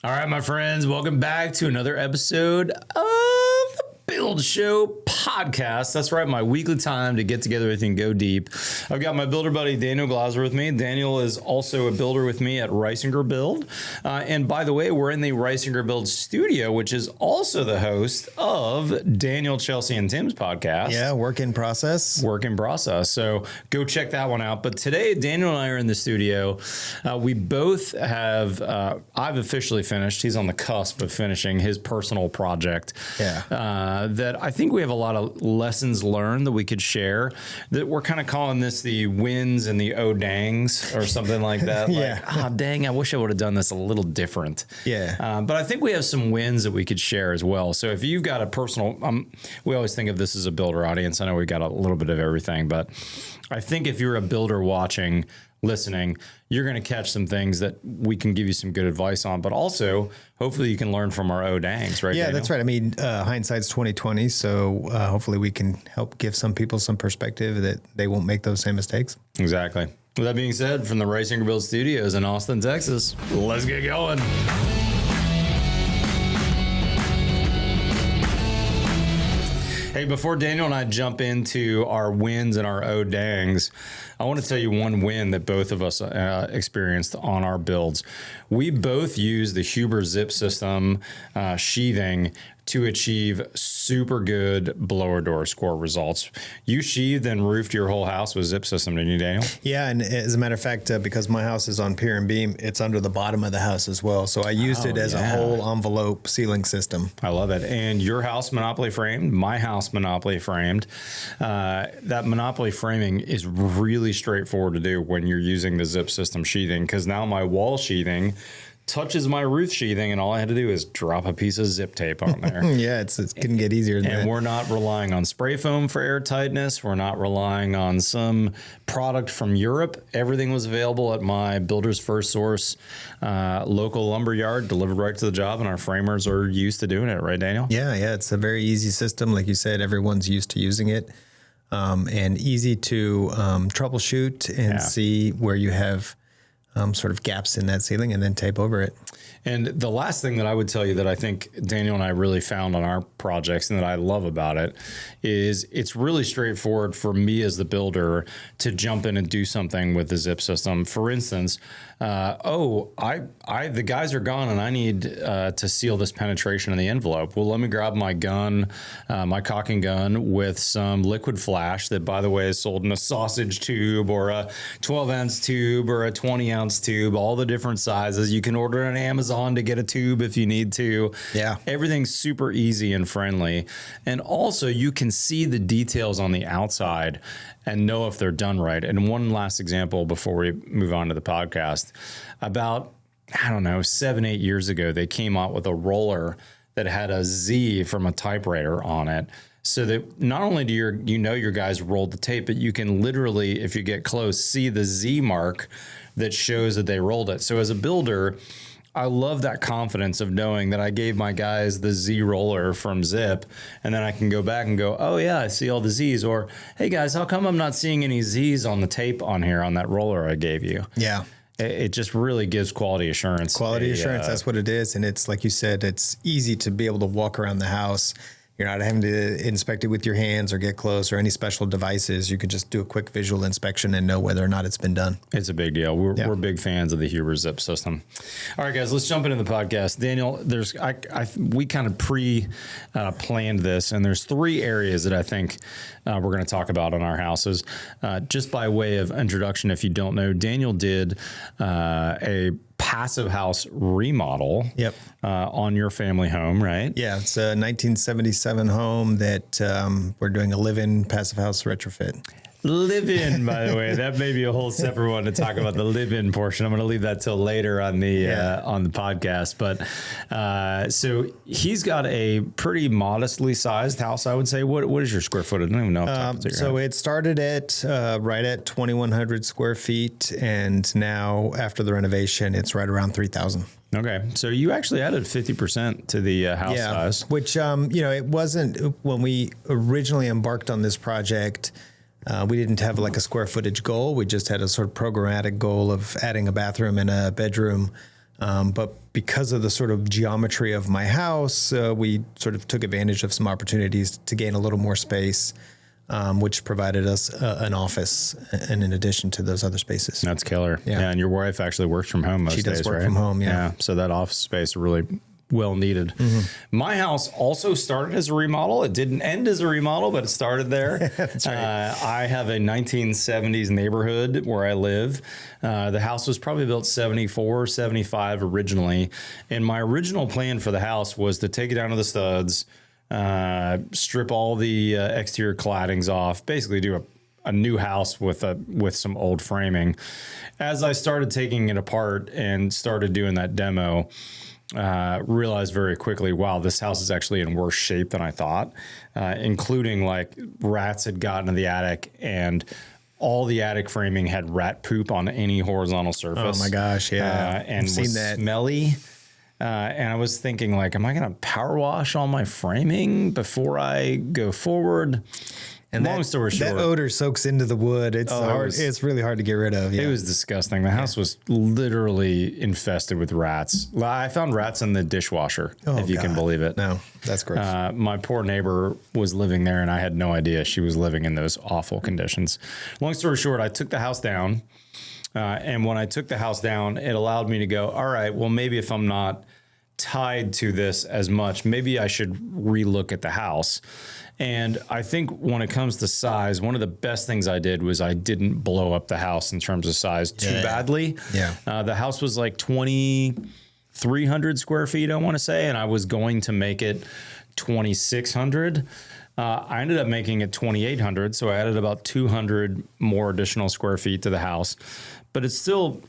All right, my friends, welcome back to another episode of the Build Show podcast. That's right, my weekly time to get together with you and go deep. I've got my builder buddy, Daniel Glauser, with me. Daniel is also a builder with me at Reisinger Build. And by the way, we're in the Reisinger Build studio, which is also the host of Daniel, Chelsea, and Tim's podcast. Yeah, work in process. Work in process. So go check that one out. But today, Daniel and I are in the studio. We both have, I've officially finished. He's on the cusp of finishing his personal project. Yeah. That I think we have a lot of lessons learned that we could share. That we're kind of calling this the wins and the oh dangs or something like that. Like, dang, I wish I would have done this a little different. Yeah. But I think we have some wins that we could share as well. So if you've got a personal, we always think of this as a builder audience. I know we've got a little bit of everything, but I think if you're a builder watching, listening, you're going to catch some things that we can give you some good advice on, but also hopefully you can learn from our dangs, right? Yeah, Daniel? that's right. I mean, hindsight's 20/20. So hopefully we can help give some people some perspective that they won't make those same mistakes. Exactly. With that being said, from the Reisinger Build Studios in Austin, Texas, let's get going. Hey, before Daniel and I jump into our wins and our dangs, I want to tell you one win that both of us experienced on our builds. We both used the Huber zip system sheathing to achieve super good blower door score results. You sheathed and roofed your whole house with zip system, didn't you, Daniel? Yeah, and as a matter of fact, because my house is on pier and beam, it's under the bottom of the house as well. So I used it as a whole envelope ceiling system. I love it. And your house Monopoly framed, my house Monopoly framed. That Monopoly framing is really straightforward to do when you're using the zip system sheathing, because now my wall sheathing touches my roof sheathing, and all I had to do is drop a piece of zip tape on there. Yeah, it couldn't get easier than that. And we're not relying on spray foam for airtightness. We're not relying on some product from Europe. Everything was available at my Builder's First Source local lumber yard, delivered right to the job, and our framers are used to doing it, right, Daniel? Yeah, it's a very easy system. Like you said, everyone's used to using it, and easy to troubleshoot and see where you have sort of gaps in that ceiling and then tape over it. And the last thing that I would tell you that I think Daniel and I really found on our projects and that I love about it is it's really straightforward for me as the builder to jump in and do something with the zip system. For instance, the guys are gone and I need to seal this penetration in the envelope. Well, let me grab my gun, my caulking gun with some liquid flash that, by the way, is sold in a sausage tube or a 12-ounce tube or a 20-ounce tube, all the different sizes. You can order on Amazon to get a tube if you need to. Yeah. Everything's super easy and friendly. And also you can see the details on the outside and know if they're done right. And one last example before we move on to the podcast. About, 7-8 years ago, they came out with a roller that had a Z from a typewriter on it. So that not only do your guys rolled the tape, but you can literally, if you get close, see the Z mark that shows that they rolled it. So as a builder, I love that confidence of knowing that I gave my guys the Z roller from Zip, and then I can go back and go, oh yeah, I see all the Z's. Or, hey guys, how come I'm not seeing any Z's on the tape on here on that roller I gave you? Yeah. It just really gives quality assurance. Quality assurance, that's what it is. And it's like you said, it's easy to be able to walk around the house. You're not having to inspect it with your hands or get close or any special devices. You could just do a quick visual inspection and know whether or not it's been done. It's a big deal. We're big fans of the Huber zip system. All right, guys, let's jump into the podcast. Daniel, we kind of planned this, and there's 3 areas that I think we're going to talk about on our houses. Just by way of introduction, if you don't know, Daniel did a passive house remodel on your family home, right? Yeah, it's a 1977 home that we're doing a live-in passive house retrofit. Live-in, by the way, that may be a whole separate one to talk about the live-in portion. I'm going to leave that till later on the podcast. But so he's got a pretty modestly sized house, I would say. What is your square footage? I don't even know. So it started at right at 2,100 square feet, and now after the renovation, it's right around 3,000. Okay, so you actually added 50% to the house size, which it wasn't when we originally embarked on this project. We didn't have like a square footage goal. We just had a sort of programmatic goal of adding a bathroom and a bedroom But because of the sort of geometry of my house, we sort of took advantage of some opportunities to gain a little more space, which provided us an office, and in addition to those other spaces. That's killer. Yeah. And your wife actually works from home most days, right? She does work from home, yeah. So that office space really well needed. My house also started as a remodel. It didn't end as a remodel, but it started there. That's right. I have a 1970s neighborhood where I live. The house was probably built 74, 75 originally. And my original plan for the house was to take it down to the studs, strip all the exterior claddings off, basically do a new house with some old framing. As I started taking it apart and started doing that demo, realized very quickly, wow, this house is actually in worse shape than I thought, including like rats had gotten to the attic and all the attic framing had rat poop on any horizontal surface. Oh my gosh, yeah. And was smelly. And I was thinking, like, am I going to power wash all my framing before I go forward? And long story short, that odor soaks into the wood. It's hard. It's really hard to get rid of. Yeah. It was disgusting. The house was literally infested with rats. I found rats in the dishwasher, if you can believe it. No, that's gross. My poor neighbor was living there, and I had no idea she was living in those awful conditions. Long story short, I took the house down. And when I took the house down, it allowed me to go, all right, well, maybe if I'm not tied to this as much, maybe I should relook at the house. And I think when it comes to size, one of the best things I did was I didn't blow up the house in terms of size too badly. Yeah. The house was like 2,300 square feet, I want to say, and I was going to make it 2,600. I ended up making it 2,800, so I added about 200 more additional square feet to the house. But it's still,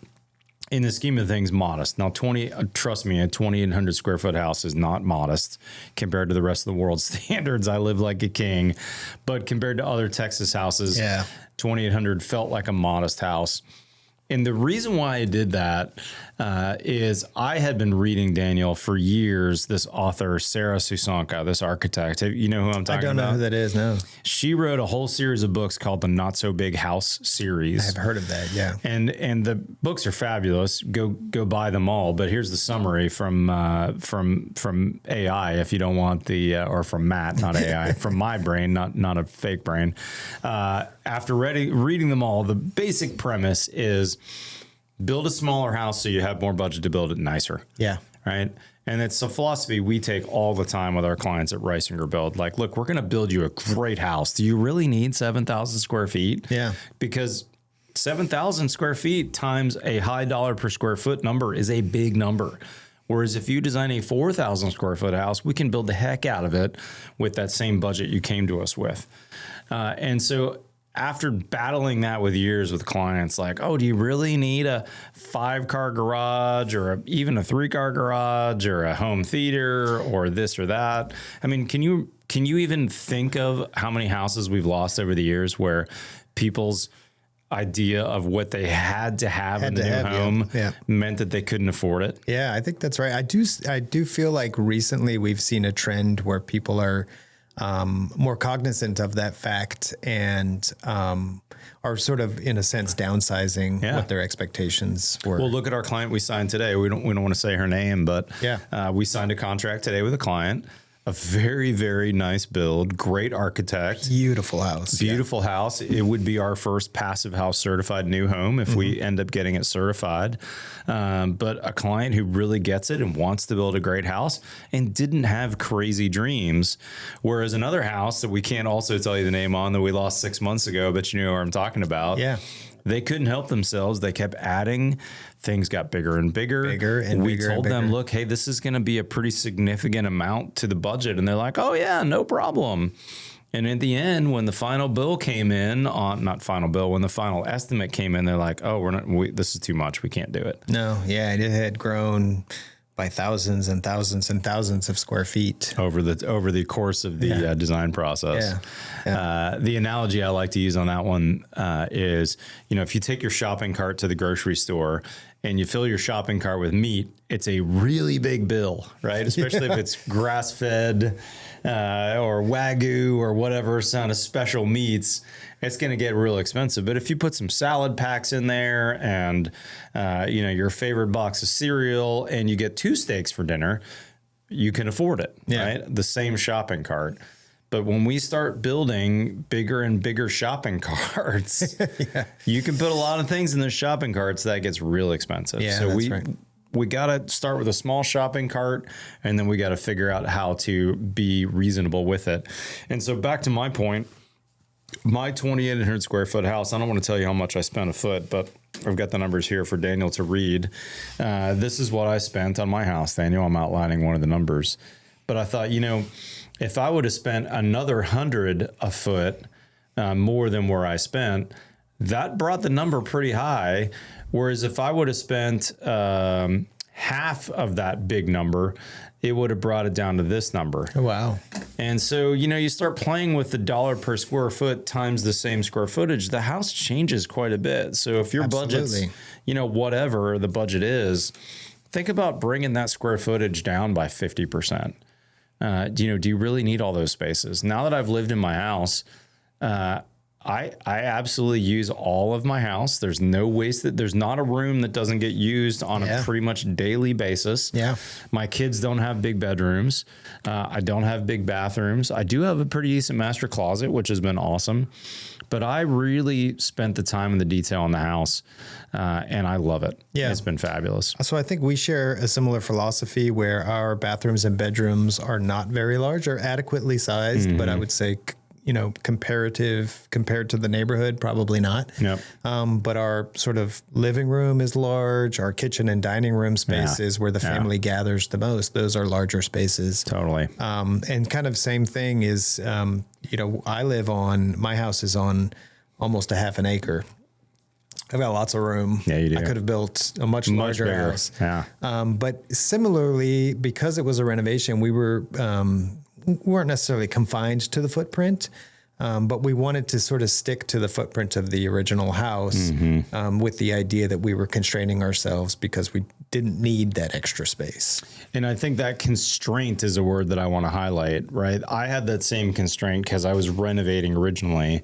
in the scheme of things, modest. Now, trust me, a 2,800 square foot house is not modest compared to the rest of the world's standards. I live like a king, but compared to other Texas houses, 2,800 felt like a modest house. And the reason why I did that is I had been reading, Daniel, for years, this author, Sarah Susanka, this architect. You know who I'm talking about? I don't know who that is, no. She wrote a whole series of books called the Not So Big House series. I've heard of that, yeah. And the books are fabulous. Go buy them all. But here's the summary from AI, if you don't want the, or from Matt, not AI, from my brain, not a fake brain. After reading them all, the basic premise is build a smaller house so you have more budget to build it nicer. Yeah. Right. And it's a philosophy we take all the time with our clients at Reisinger Build. Like, look, we're going to build you a great house. Do you really need 7,000 square feet? Yeah. Because 7,000 square feet times a high dollar per square foot number is a big number. Whereas if you design a 4,000 square foot house, we can build the heck out of it with that same budget you came to us with. And so after battling that with years with clients, like, oh, do you really need a 5-car garage or even a 3-car garage or a home theater or this or that? I mean, can you even think of how many houses we've lost over the years where people's idea of what they had to have in the new home meant that they couldn't afford it? Yeah, I think that's right. I do feel like recently we've seen a trend where people are more cognizant of that fact and are sort of, in a sense, downsizing what their expectations were. Well, look at our client we signed today. We don't want to say her name, but we signed a contract today with a client. A very, very nice build, great architect. Beautiful house. Beautiful house. It would be our first passive house certified new home if we end up getting it certified. But a client who really gets it and wants to build a great house and didn't have crazy dreams. Whereas another house that we can't also tell you the name on that we lost 6 months ago, but you know what I'm talking about. Yeah. They couldn't help themselves. They kept adding. Things got bigger and bigger. We told them, look, hey, this is going to be a pretty significant amount to the budget. And they're like, oh, yeah, no problem. And at the end, when the final bill came in, when the final estimate came in, they're like, oh, this is too much. We can't do it. No, yeah, it had grown by thousands and thousands and thousands of square feet over the course of the design process. The analogy I like to use on that one is, if you take your shopping cart to the grocery store and you fill your shopping cart with meat, it's a really big bill, right? Especially if it's grass-fed or Wagyu or whatever kind of special meats, it's going to get real expensive. But if you put some salad packs in there and, your favorite box of cereal and you get 2 steaks for dinner, you can afford it, right? The same shopping cart. But when we start building bigger and bigger shopping carts, you can put a lot of things in the shopping carts that gets real expensive. Yeah, so that's right. We got to start with a small shopping cart, and then we got to figure out how to be reasonable with it. And so back to my point, my 2,800 square foot house, I don't want to tell you how much I spent a foot, but I've got the numbers here for Daniel to read. This is what I spent on my house, Daniel. I'm outlining one of the numbers. But I thought, if I would have spent another 100 a foot more than where I spent, that brought the number pretty high. Whereas if I would have spent half of that big number, it would have brought it down to this number. Oh, wow. And so, you start playing with the dollar per square foot times the same square footage, the house changes quite a bit. So if your budget's, whatever the budget is, think about bringing that square footage down by 50%. Do you really need all those spaces? Now that I've lived in my house, I absolutely use all of my house. There's no waste. There's not a room that doesn't get used on a pretty much daily basis. Yeah. My kids don't have big bedrooms. I don't have big bathrooms. I do have a pretty decent master closet, which has been awesome. But I really spent the time and the detail in the house, and I love it. Yeah. It's been fabulous. So I think we share a similar philosophy where our bathrooms and bedrooms are not very large or adequately sized, but I would say compared to the neighborhood, probably not. Yep. But our sort of living room is large. Our kitchen and dining room spaces where the family gathers the most, those are larger spaces. Totally. And kind of same thing is, my house is on almost a half an acre. I've got lots of room. Yeah, you do. I could have built a much larger house. Yeah. But similarly, because it was a renovation, we weren't necessarily confined to the footprint, but we wanted to sort of stick to the footprint of the original house with the idea that we were constraining ourselves because we didn't need that extra space. And I think that constraint is a word that I want to highlight, right? I had that same constraint because I was renovating originally,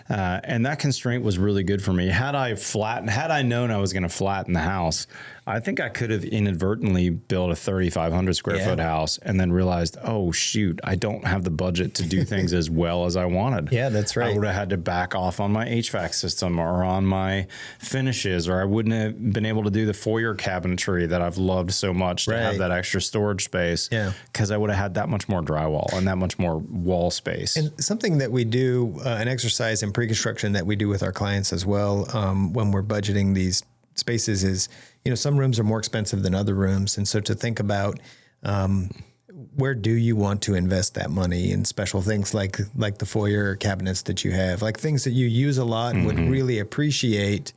and that constraint was really good for me. Had I known I was going to flatten the house, I think I could have inadvertently built a 3,500 square foot house and then realized, oh, shoot, I don't have the budget to do things as well as I wanted. Yeah, that's right. I would have had to back off on my HVAC system or on my finishes, or I wouldn't have been able to do the foyer cabinetry that I've loved so much to have that extra storage space because I would have had that much more drywall and that much more wall space. And something that we do, an exercise in pre-construction that we do with our clients as well when we're budgeting these spaces is, some rooms are more expensive than other rooms. And so to think about where do you want to invest that money in special things like the foyer cabinets that you have, like things that you use a lot and would really appreciate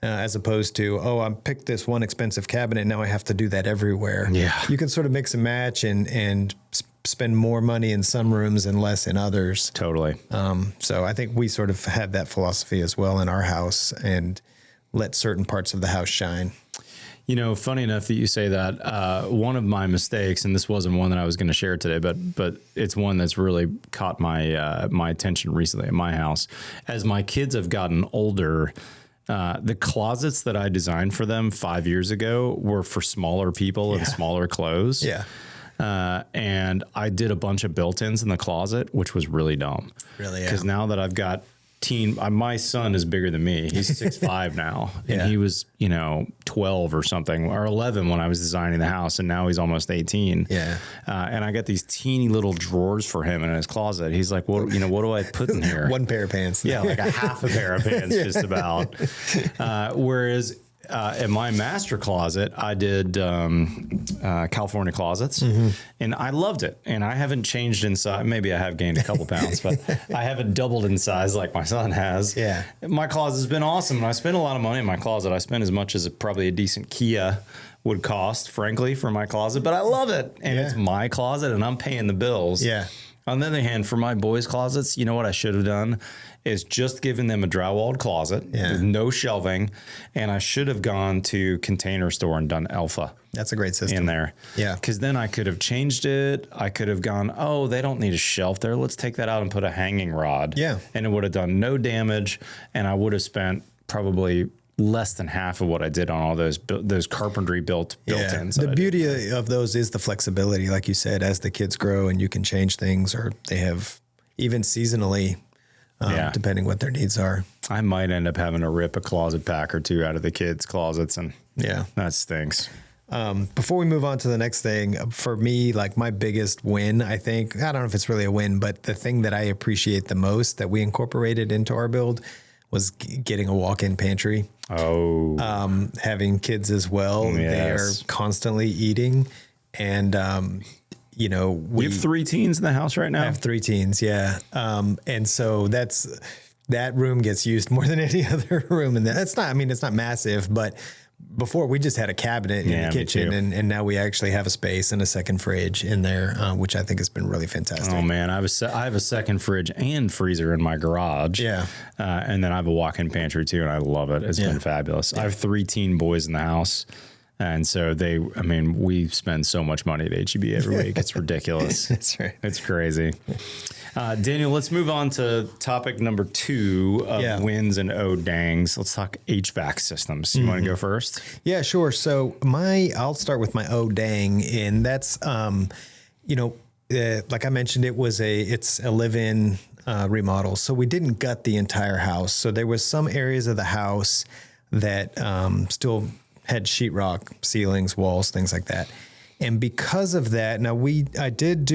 as opposed to, I picked this one expensive cabinet, now I have to do that everywhere. Yeah. You can sort of mix and match and spend more money in some rooms and less in others. Totally. So I think we sort of have that philosophy as well in our house and let certain parts of the house shine. Funny enough that you say that, one of my mistakes, and this wasn't one that I was going to share today, but it's one that's really caught my my attention recently at my house. As my kids have gotten older, the closets that I designed for them 5 years ago were for smaller people and smaller clothes. Yeah. And I did a bunch of built-ins in the closet, which was really dumb. Really? Because now that I've got my son is bigger than me. He's 6'5" now, and he was 12 or something, or 11 when I was designing the house, and now he's almost 18. Yeah. And I got these teeny little drawers for him in his closet. He's like, what do I put in here? One pair of pants. Yeah, like a half a pair of pants, just about. Whereas in my master closet, I did California closets, and I loved it. And I haven't changed in size. Maybe I have gained a couple pounds, but I haven't doubled in size like my son has. Yeah, my closet's been awesome. And I spent a lot of money in my closet. I spent as much as probably a decent Kia would cost, frankly, for my closet. But I love it, and it's my closet, and I'm paying the bills. Yeah. On the other hand, for my boys' closets, you know what I should have done is just given them a drywalled closet with no shelving, and I should have gone to Container Store and done Alpha. That's a great system in there. Yeah. Because then I could have changed it. I could have gone, oh, they don't need a shelf there. Let's take that out and put a hanging rod. Yeah. And it would have done no damage, and I would have spent probably less than half of what I did on all those carpentry built-ins. The beauty of those is the flexibility, like you said, as the kids grow and you can change things, or they have even seasonally, depending what their needs are. I might end up having to rip a closet pack or two out of the kids' closets, and that stinks. Before we move on to the next thing, for me, like my biggest win, I think, I don't know if it's really a win, but the thing that I appreciate the most that we incorporated into our build was getting a walk-in pantry. Oh, having kids as well. Yes. They are constantly eating. And, you know, we have 3 teens in the house right now. I have 3 teens. Yeah. And so that room gets used more than any other room. And it's not massive, but before we just had a cabinet in the kitchen, and now we actually have a space and a second fridge in there, which I think has been really fantastic. Oh man, I have a second fridge and freezer in my garage. Yeah. And then I have a walk-in pantry too, and I love it. It's been fabulous. I have 3 teen boys in the house. And so we spend so much money at HEB every week. It's ridiculous. That's right. It's crazy. Daniel, let's move on to topic number 2 of wins and dangs. Let's talk HVAC systems. You want to go first? Yeah, sure. So I'll start with my dang, and that's, like I mentioned, it's a live-in remodel. So we didn't gut the entire house. So there was some areas of the house that still had sheetrock ceilings, walls, things like that. And because of that, now I did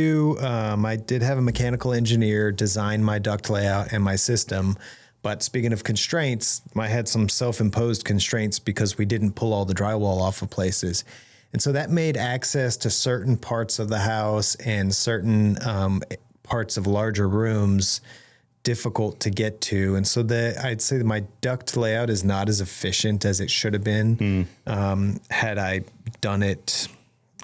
have a mechanical engineer design my duct layout and my system. But speaking of constraints, I had some self-imposed constraints because we didn't pull all the drywall off of places. And so that made access to certain parts of the house and certain parts of larger rooms difficult to get to. And so I'd say that my duct layout is not as efficient as it should have been had I done it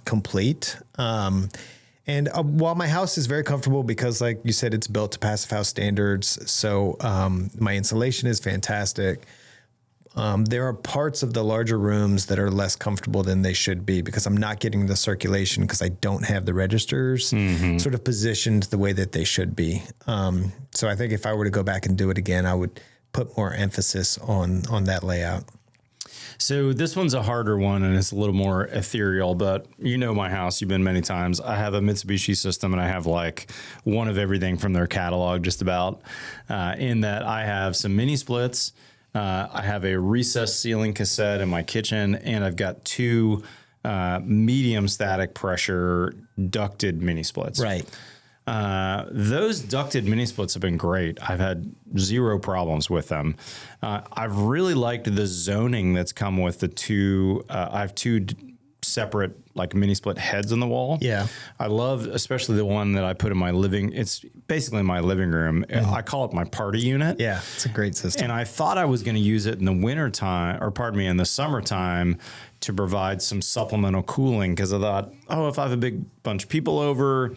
complete. And while my house is very comfortable because, like you said, it's built to passive house standards, so my insulation is fantastic. There are parts of the larger rooms that are less comfortable than they should be because I'm not getting the circulation because I don't have the registers sort of positioned the way that they should be. So I think if I were to go back and do it again, I would put more emphasis on that layout. So this one's a harder one and it's a little more ethereal, but you know my house, you've been many times. I have a Mitsubishi system and I have like one of everything from their catalog just about, in that I have some mini splits. I have a recessed ceiling cassette in my kitchen, and I've got 2 medium static pressure ducted mini splits. Right. Those ducted mini splits have been great. I've had 0 problems with them. I've really liked the zoning that's come with the 2. I have 2 separate like mini split heads on the wall. Yeah. I love especially the one that I put in my it's basically my living room. I call it my party unit. Yeah. It's a great system. And I thought I was going to use it in the winter time, in the summertime to provide some supplemental cooling. Cause I thought, if I have a big bunch of people over,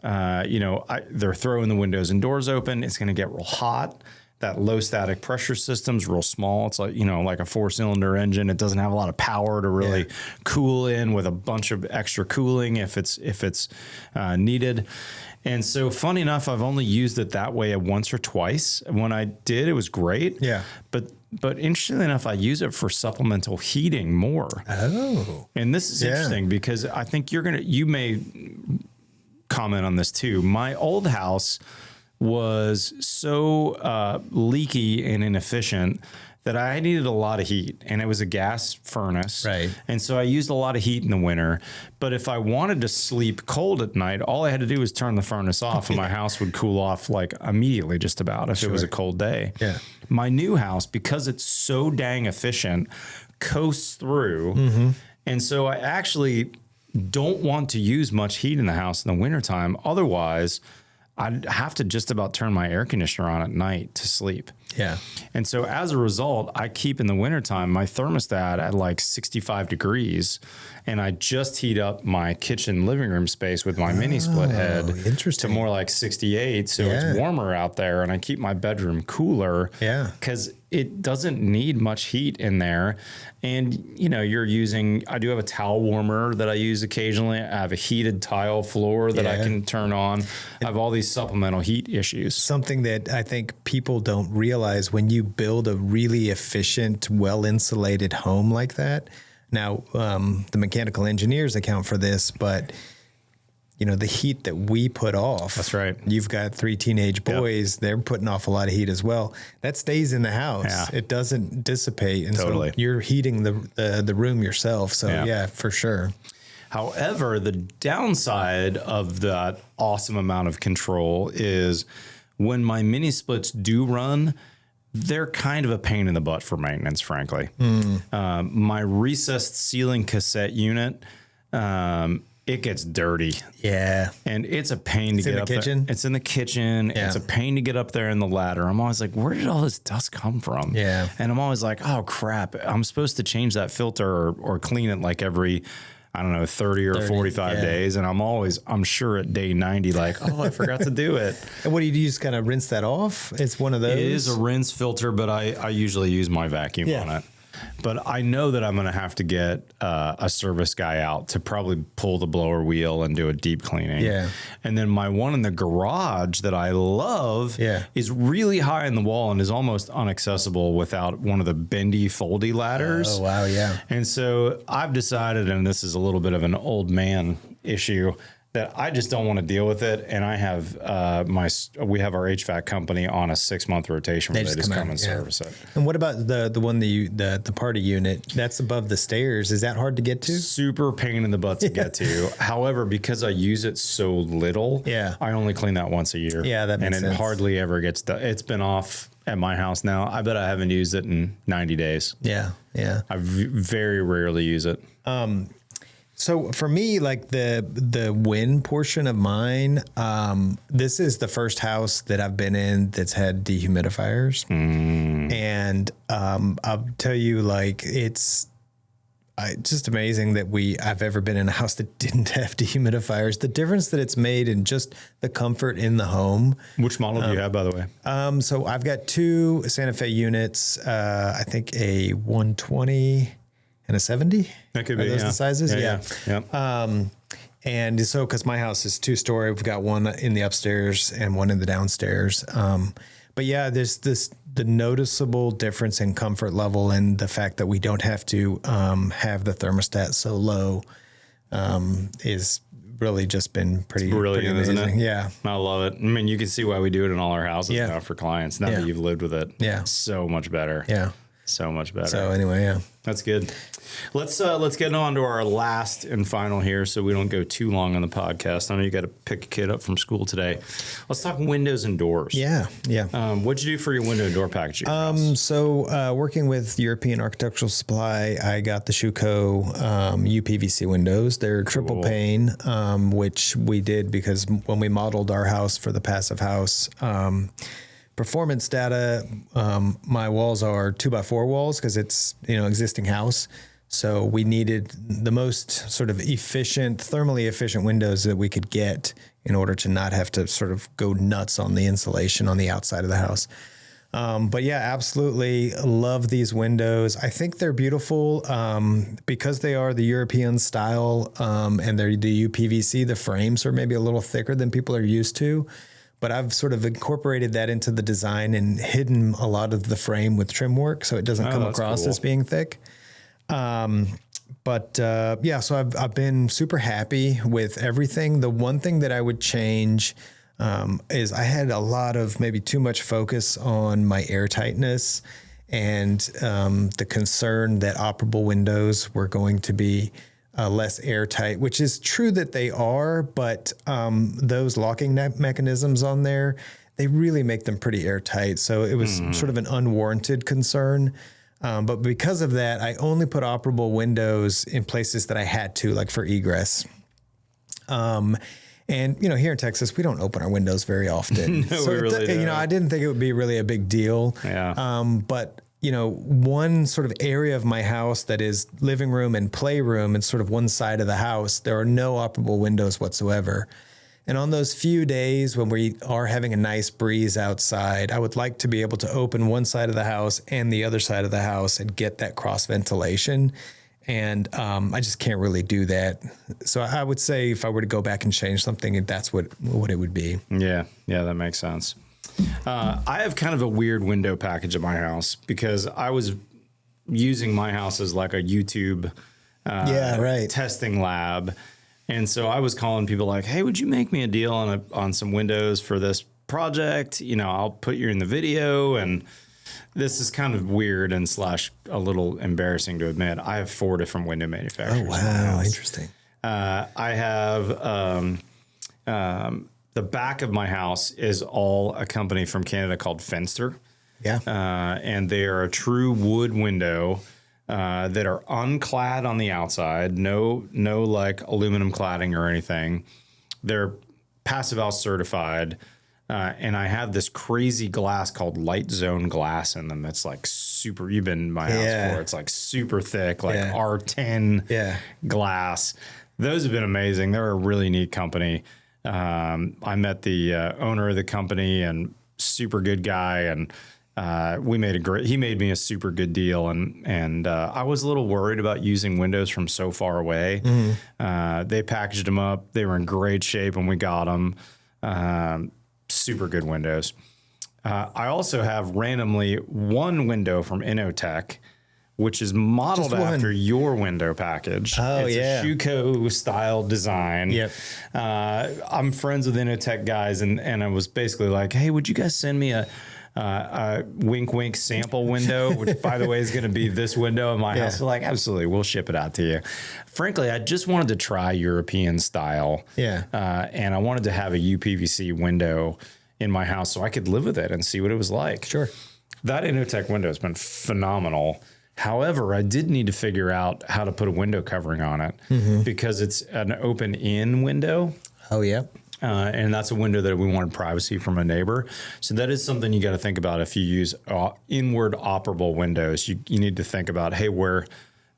they're throwing the windows and doors open, it's going to get real hot. That low static pressure system's real small. It's like, like a 4-cylinder engine. It doesn't have a lot of power to really cool in with a bunch of extra cooling if it's needed. And so funny enough, I've only used it that way once or twice. When I did, it was great. Yeah. But interestingly enough, I use it for supplemental heating more. Oh. And this is interesting because I think you may comment on this too. My old house was so leaky and inefficient that I needed a lot of heat, and it was a gas furnace. Right. And so I used a lot of heat in the winter. But if I wanted to sleep cold at night, all I had to do was turn the furnace off and my house would cool off like immediately just about if it was a cold day. Yeah. My new house, because it's so dang efficient, coasts through. And so I actually don't want to use much heat in the house in the wintertime. Otherwise, I'd have to just about turn my air conditioner on at night to sleep. Yeah. And so as a result, I keep in the wintertime my thermostat at like 65 degrees, and I just heat up my kitchen living room space with my mini split head to more like 68. So it's warmer out there, and I keep my bedroom cooler because it doesn't need much heat in there. And, you know, I do have a towel warmer that I use occasionally. I have a heated tile floor that I can turn on. I have all these supplemental heat issues. Something that I think people don't realize when you build a really efficient, well-insulated home like that. Now, the mechanical engineers account for this, but you know, the heat that we put off. That's right. You've got 3 teenage boys. Yep. They're putting off a lot of heat as well. That stays in the house. Yeah. It doesn't dissipate. And so you're heating the room yourself. So yeah, for sure. However, the downside of that awesome amount of control is when my mini splits do run, they're kind of a pain in the butt for maintenance, frankly. My recessed ceiling cassette unit, it gets dirty. Yeah. And it's a pain to get up there. It's in the kitchen. Yeah. It's a pain to get up there in the ladder. I'm always like, where did all this dust come from? Yeah. And I'm always like, oh, crap. I'm supposed to change that filter or clean it like every, I don't know, 30 or 45 days. And I'm sure at day 90, like, oh, I forgot to do it. And what do you do? You just kind of rinse that off? It's one of those? It is a rinse filter, but I usually use my vacuum on it. But I know that I'm going to have to get a service guy out to probably pull the blower wheel and do a deep cleaning. Yeah. And then my one in the garage that I love is really high in the wall and is almost inaccessible without one of the bendy, foldy ladders. Oh, wow, yeah. And so I've decided, and this is a little bit of an old man issue, that I just don't want to deal with it. And I have we have our HVAC company on a 6-month rotation where they just come and service it. And what about the one the party unit that's above the stairs? Is that hard to get to? Super pain in the butt to get to. However, because I use it so little, I only clean that once a year. Yeah, that makes sense. And it hardly ever gets done. It's been off at my house now. I bet I haven't used it in 90 days. Yeah, yeah. I very rarely use it. So for me, like the win portion of mine, this is the first house that I've been in that's had dehumidifiers. And I'll tell you, like, it's just amazing that I've ever been in a house that didn't have dehumidifiers. The difference that it's made in just the comfort in the home. Which model do you have, by the way? So I've got 2 Santa Fe units. I think a 120 and a 70. That could be, those the sizes? Yeah. And so, because my house is 2-story, we've got one in the upstairs and one in the downstairs. But yeah, there's the noticeable difference in comfort level, and the fact that we don't have to have the thermostat so low is really just been pretty amazing. Isn't it? Yeah. I love it. I mean, you can see why we do it in all our houses now for clients. Now that you've lived with it. Yeah. So much better. Yeah. So much better. So anyway, that's good. Let's get on to our last and final here, so we don't go too long on the podcast. I know you got to pick a kid up from school today. Let's talk windows and doors. Yeah. What'd you do for your window and door packaging? So working with European Architectural Supply, I got the Schuco UPVC windows. They're triple pane, which we did because when we modeled our house for the passive house. Performance data, my walls are 2x4 walls because it's, existing house. So we needed the most sort of thermally efficient windows that we could get in order to not have to sort of go nuts on the insulation on the outside of the house. But yeah, absolutely love these windows. I think they're beautiful because they are the European style and they're the UPVC. The frames are maybe a little thicker than people are used to. But I've sort of incorporated that into the design and hidden a lot of the frame with trim work, so it doesn't come across as being thick. So I've been super happy with everything. The one thing that I would change is I had a lot of maybe too much focus on my airtightness and the concern that operable windows were going to be less airtight, which is true that they are, but those locking mechanisms on there, they really make them pretty airtight. So it was sort of an unwarranted concern. But because of that, I only put operable windows in places that I had to, like for egress. And And, here in Texas, we don't open our windows very often. No, we really don't. I didn't think it would be really a big deal. Yeah. But, one sort of area of my house that is living room and playroom and sort of one side of the house, there are no operable windows whatsoever. And on those few days when we are having a nice breeze outside, I would like to be able to open one side of the house and the other side of the house and get that cross ventilation. And I just can't really do that. So I would say if I were to go back and change something, that's what it would be. Yeah, that makes sense. I have kind of a weird window package at my house because I was using my house as like a YouTube testing lab. And so I was calling people like, hey, would you make me a deal on some windows for this project? I'll put you in the video. And this is kind of weird and / a little embarrassing to admit. I have 4 different window manufacturers. Oh, wow. Interesting. I have the back of my house is all a company from Canada called Fenster. Yeah. And they are a true wood window that are unclad on the outside. No like aluminum cladding or anything. They're Passive House certified. And I have this crazy glass called light zone glass in them. That's like super, you've been in my house before. It's like super thick, like R10 glass. Those have been amazing. They're a really neat company. I met the owner of the company and super good guy. And he made me a super good deal. And I was a little worried about using windows from so far away. Mm-hmm. They packaged them up. They were in great shape when we got them. Super good windows. I also have randomly one window from Innotech, which is modeled after your window package. Oh, it's a Schuco style design. Yep. I'm friends with Innotech guys, and I was basically like, hey, would you guys send me a wink wink sample window, which by the way is going to be this window in my house? So like, absolutely, we'll ship it out to you. Frankly, I just wanted to try European style. And I wanted to have a UPVC window in my house so I could live with it and see what it was like. Sure. That Innotech window has been phenomenal. However, I did need to figure out how to put a window covering on it because it's an open in window. Oh, yeah. And that's a window that we wanted privacy from a neighbor. So that is something you got to think about if you use inward operable windows. You need to think about, hey, what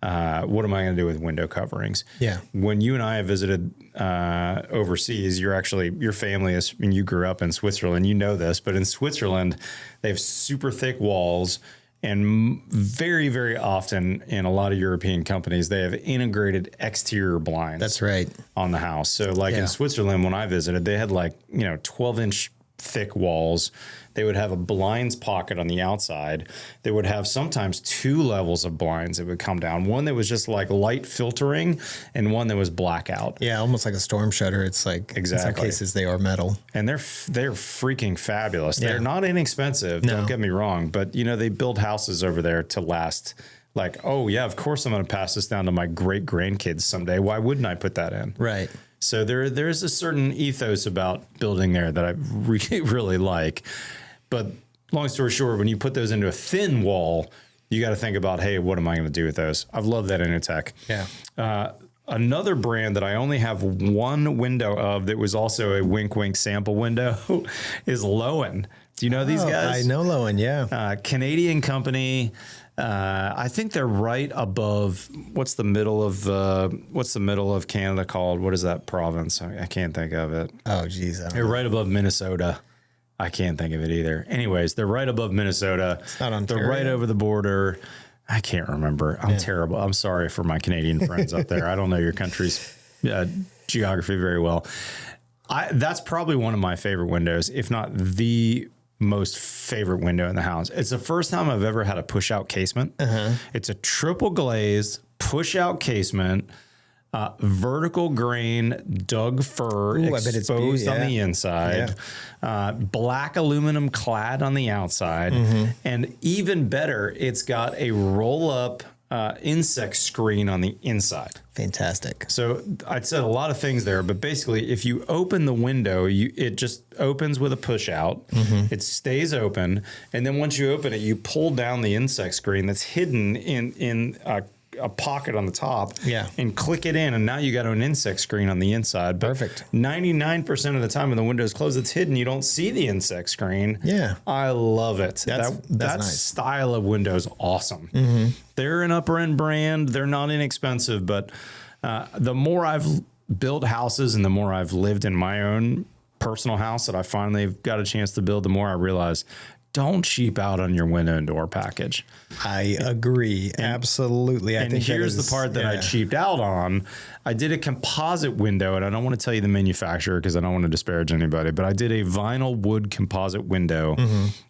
am I going to do with window coverings? Yeah. When you and I have visited overseas, your family is, and you grew up in Switzerland, you know this, but in Switzerland, they have super thick walls. And very, very often in a lot of European companies, they have integrated exterior blinds. That's right. On the house. So like in Switzerland, when I visited, they had 12-inch thick walls. They would have a blinds pocket on the outside. They would have sometimes 2 levels of blinds that would come down. One that was just like light filtering and one that was blackout. Yeah, almost like a storm shutter. It's like in some cases they are metal. And they're freaking fabulous. They're not inexpensive, don't get me wrong, but they build houses over there to last. Like, oh yeah, of course I'm going to pass this down to my great grandkids someday. Why wouldn't I put that in? Right. So there's a certain ethos about building there that I really like. But long story short, when you put those into a thin wall, you got to think about, hey, what am I going to do with those? I've loved that Innotech. Yeah. Another brand that I only have one window of that was also a wink wink sample window is Lowen. Do you know these guys? I know Lowen, yeah. Canadian company. I think they're right above. What's the middle of Canada called? What is that province? I can't think of it. Oh, geez. They're right above Minnesota. I can't think of it either. Anyways, they're right above Minnesota. It's not Ontario. They're right over the border. I can't remember. I'm terrible. I'm sorry for my Canadian friends out there. I don't know your country's geography very well. That's probably one of my favorite windows, if not the most favorite window in the house. It's the first time I've ever had a push out casement. It's a triple glazed push out casement, vertical grain Doug fir exposed on the inside, black aluminum clad on the outside, and even better, it's got a roll up insect screen on the inside. Fantastic. So I'd said a lot of things there, but basically if you open the window, it just opens with a push out. It stays open. And then once you open it, you pull down the insect screen that's hidden in a pocket on the top Yeah. and click it in. And now you got an insect screen on the inside. But Perfect. 99% of the time when the window's closed, it's hidden. You don't see the insect screen. Yeah. I love it. That's that nice. style of window is awesome. They're an upper end brand. They're not inexpensive, but the more I've built houses and the more I've lived in my own personal house that I finally got a chance to build, the more I realize don't cheap out on your window and door package. I agree. Absolutely. And here's the part that I cheaped out on. I did a composite window, and I don't want to tell you the manufacturer because I don't want to disparage anybody, but I did a vinyl wood composite window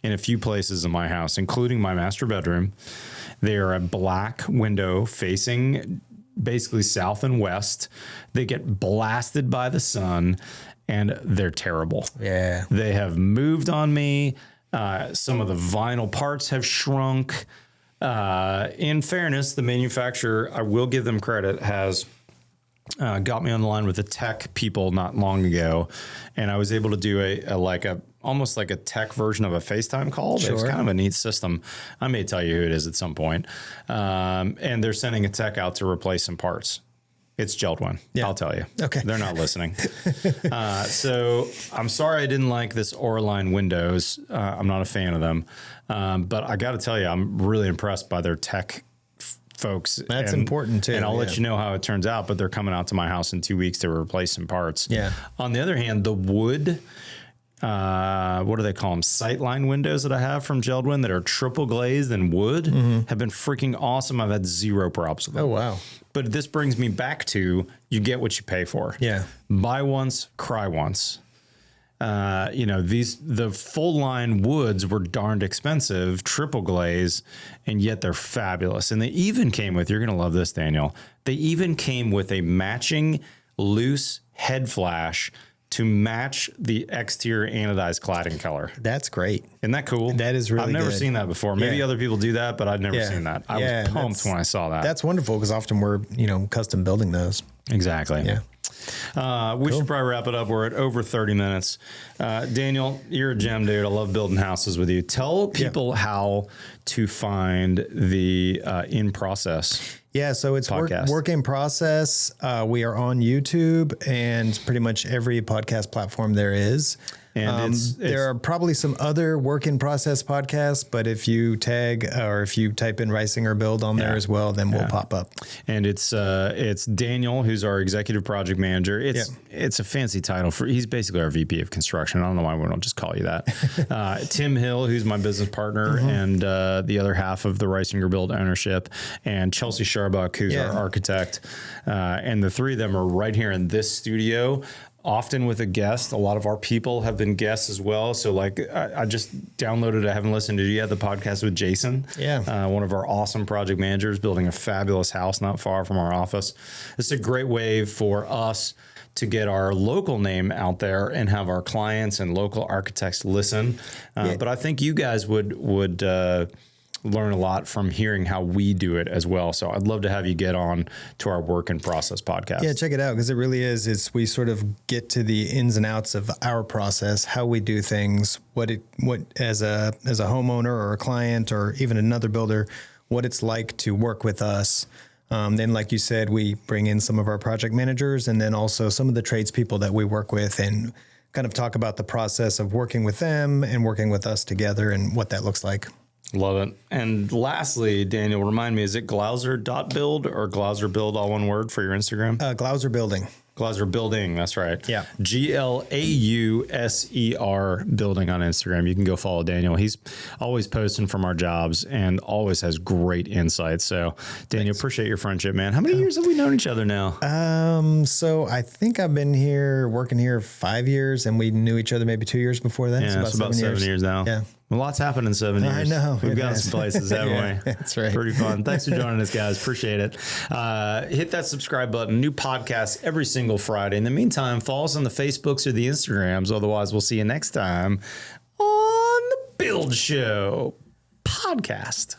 in a few places in my house, including my master bedroom. They are a black window facing basically south and west. They get blasted by the sun, and they're terrible. Yeah. They have moved on me. Some of the vinyl parts have shrunk. In fairness, the manufacturer, I will give them credit, has got me on the line with the tech people not long ago, and I was able to do almost like a tech version of a FaceTime call. Sure. It's kind of a neat system. I may tell you who it is at some point. And they're sending a tech out to replace some parts. It's JELD-WIN. Yeah. I'll tell you. Okay. They're not listening. So I'm sorry I didn't like this Auraline windows. I'm not a fan of them. But I got to tell you, I'm really impressed by their tech folks. That's important too. And I'll let you know how it turns out, but they're coming out to my house in 2 weeks to replace some parts. Yeah. On the other hand, the wood, what do they call them? Sightline windows that I have from JELD-WIN that are triple glazed and wood have been freaking awesome. I've had zero problems with them. Oh, wow. But this brings me back to you get what you pay for. Yeah. Buy once, cry once. The full line woods were darned expensive, triple glaze, and yet they're fabulous. And they even came with, you're going to love this, Daniel. They even came with a matching loose head flash to match the exterior anodized cladding color. That's great. Isn't that cool? That is really I've never good. seen that before. Maybe other people do that, but I've never seen that. I was pumped when I saw that. That's wonderful because often we're, custom building those. Exactly. Yeah. We should probably wrap it up. We're at over 30 minutes. Daniel, you're a gem, dude. I love building houses with you. Tell people how to find the In Process. Yeah, so it's work in process. We are on YouTube and pretty much every podcast platform there is. And there are probably some other work in process podcasts, but if you tag or if you type in Reisinger Build on there as well, then we'll pop up. And it's Daniel, who's our executive project manager. It's a fancy title he's basically our VP of construction. I don't know why we don't just call you that. Tim Hill, who's my business partner and the other half of the Reisinger Build ownership, and Chelsea Sharbuck, who's our architect. And the three of them are right here in this studio. Often with a guest. A lot of our people have been guests as well. So I just downloaded, I haven't listened to it yet, the podcast with Jason. Yeah. One of our awesome project managers building a fabulous house not far from our office. It's a great way for us to get our local name out there and have our clients and local architects listen. But I think you guys would learn a lot from hearing how we do it as well. So I'd love to have you get on to our Work in Process podcast. Yeah, check it out because it really is. We sort of get to the ins and outs of our process, how we do things, what as a homeowner or a client or even another builder, what it's like to work with us. Then, like you said, we bring in some of our project managers and then also some of the tradespeople that we work with and kind of talk about the process of working with them and working with us together and what that looks like. Love it. And lastly, Daniel, remind me, is it Glauser.build or Glauser Build, all one word, for your Instagram? Glauser Building. Glauser Building, that's right. Yeah. GLAUSER Building on Instagram. You can go follow Daniel. He's always posting from our jobs and always has great insights. So, Daniel, appreciate your friendship, man. How many years have we known each other now? So I think I've been working here 5 years, and we knew each other maybe 2 years before that. Yeah, so about 7 years now. Yeah. A lot's happened in 7 years. I know. We've got some places, haven't we? That's right. Pretty fun. Thanks for joining us, guys. Appreciate it. Hit that subscribe button. New podcasts every single Friday. In the meantime, follow us on the Facebooks or the Instagrams. Otherwise, we'll see you next time on the Build Show podcast.